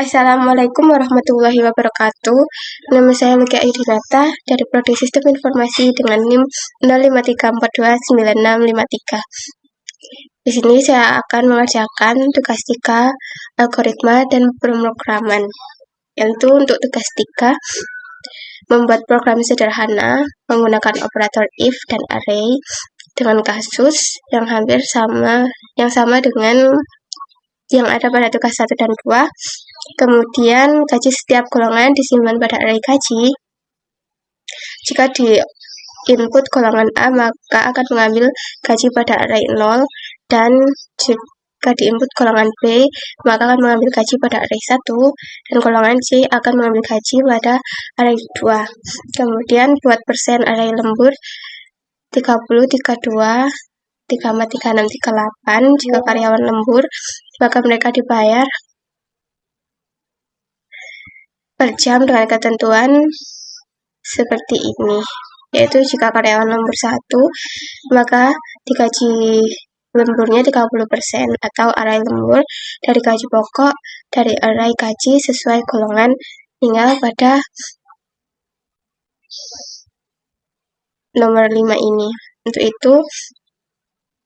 Assalamualaikum warahmatullahi wabarakatuh. Nama saya Lucia Irinata dari Prodi Sistem Informasi dengan NIM 053429653. Di sini saya akan mengerjakan tugas 3 algoritma dan pemrograman. Yaitu untuk tugas 3 membuat program sederhana menggunakan operator if dan array dengan kasus yang hampir sama dengan yang ada pada tugas 1 dan 2. Kemudian gaji setiap golongan disimpan pada array gaji. Jika di input golongan A, maka akan mengambil gaji pada array 0, dan jika di input golongan B, maka akan mengambil gaji pada array 1, dan golongan C akan mengambil gaji pada array 2. Kemudian buat persen array lembur 30, 32, 34, 36, 38. Jika karyawan lembur, maka mereka dibayar per jam dengan ketentuan seperti ini, yaitu jika karyawan lembur 1, maka digaji lemburnya 30% atau array lembur dari gaji pokok dari array gaji sesuai golongan hingga pada nomor 5 ini. Untuk itu,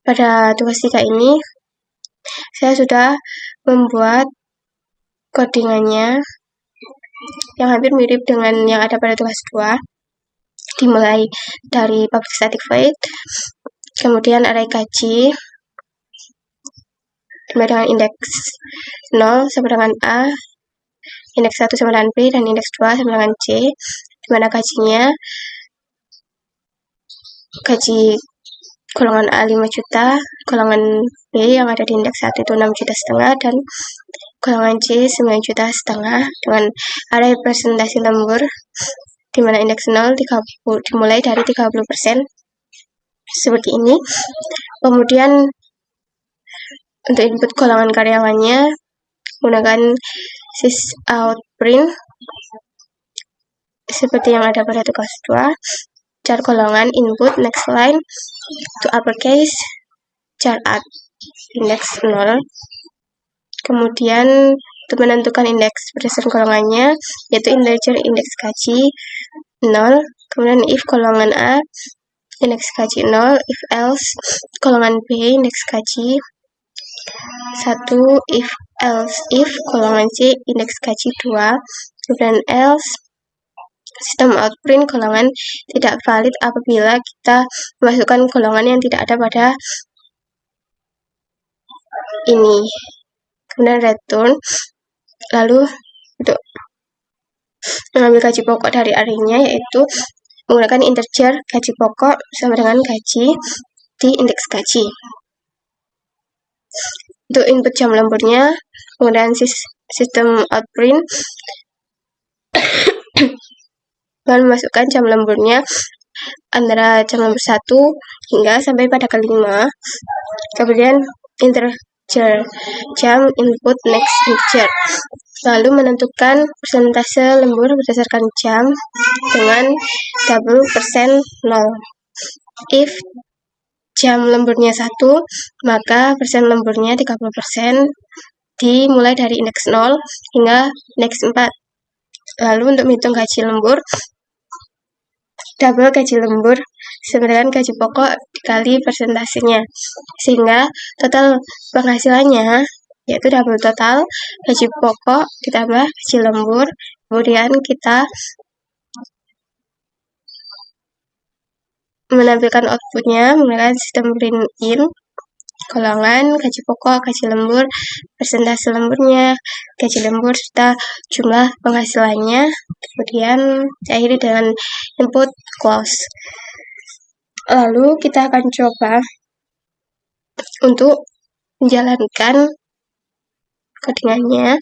pada tugas 3 ini saya sudah membuat codingannya yang hampir mirip dengan yang ada pada tugas 2, dimulai dari public static void, kemudian array gaji dimulai dengan indeks 0 sama dengan A, indeks 1 sama dengan B, dan indeks 2 sama dengan C, dimana gajinya gaji golongan A 5 juta, golongan B yang ada di indeks 1 itu 6,5 juta, dan golongan C 9,5 juta dengan array presentasi lembur di mana indeks 0 dimulai dari 30% seperti ini. Kemudian untuk input golongan karyawannya menggunakan sysout_print seperti yang ada pada tugas 2. Char golongan input next line to uppercase, char at indeks 0. Kemudian untuk menentukan indeks berdasarkan golongannya, yaitu integer indeks gaji 0. Kemudian if golongan A indeks gaji 0, if else golongan B indeks gaji 1, if else if golongan C indeks gaji 2, kemudian else sistem outprint golongan tidak valid apabila kita memasukkan golongan yang tidak ada pada ini. Kemudian return, lalu untuk mengambil gaji pokok dari array-nya, yaitu menggunakan integer gaji pokok sama dengan gaji di indeks gaji. Untuk input jam lemburnya menggunakan sistem outprint dan memasukkan jam lemburnya antara jam lembur 1 hingga sampai pada kelima. Kemudian integer jam input next integer, lalu menentukan persentase lembur berdasarkan jam dengan double persen 0. If jam lemburnya 1, maka persen lemburnya 30% dimulai dari indeks 0 hingga indeks 4. Lalu untuk menghitung gaji lembur, double gaji lembur sama dengan gaji pokok dikali persentasenya, sehingga total penghasilannya yaitu double total gaji pokok ditambah gaji lembur. Kemudian kita menampilkan outputnya menggunakan sistem print in golongan gaji pokok, gaji lembur, persentase lemburnya, gaji lembur, serta jumlah penghasilannya. Kemudian saya akhiri dengan input close. Lalu kita akan coba untuk menjalankan codingannya.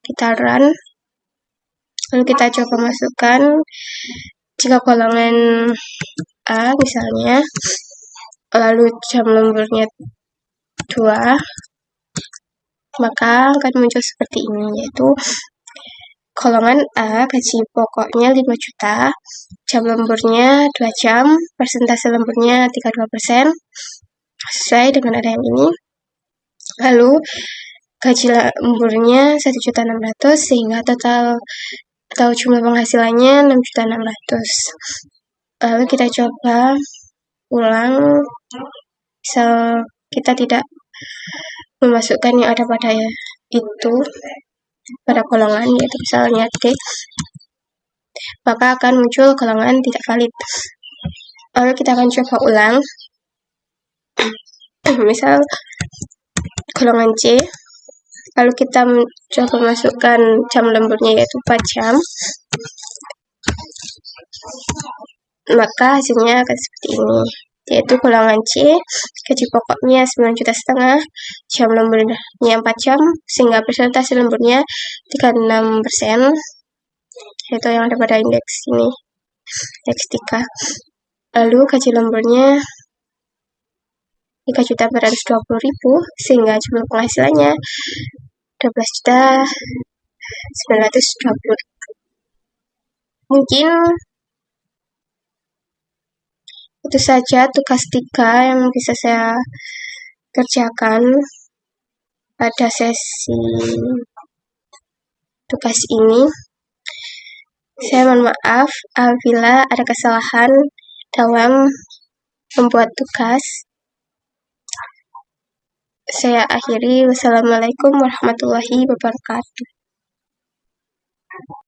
Kita run, lalu kita coba masukkan jika golongan A misalnya, lalu jam lemburnya 2, maka akan muncul seperti ini, yaitu golongan A gaji pokoknya 5 juta, jam lemburnya 2 jam, persentase lemburnya 32%, sesuai dengan ada yang ini. Lalu gaji lemburnya 1.600.000 sehingga total atau jumlah penghasilannya 6.600.000. Lalu kita coba ulang, misal kita tidak memasukkan yang ada pada itu pada golongan, yaitu misalnya D, maka akan muncul golongan tidak valid. Lalu kita akan coba ulang, misal golongan C, lalu kita coba masukkan jam lemburnya yaitu 4 jam, maka hasilnya akan seperti ini, yaitu golongan C, gaji pokoknya 9,5 juta, jam lemburnya 4 jam, sehingga persentase lemburnya 36%, yaitu yang ada pada indeks ini, indeks 3. Lalu gaji lemburnya 3.420.000, sehingga jumlah penghasilannya 12.920.000. Mungkin itu saja tugas 3 yang bisa saya kerjakan pada sesi tugas ini. Saya mohon maaf apabila ada kesalahan dalam membuat tugas. Saya akhiri. Wassalamualaikum warahmatullahi wabarakatuh.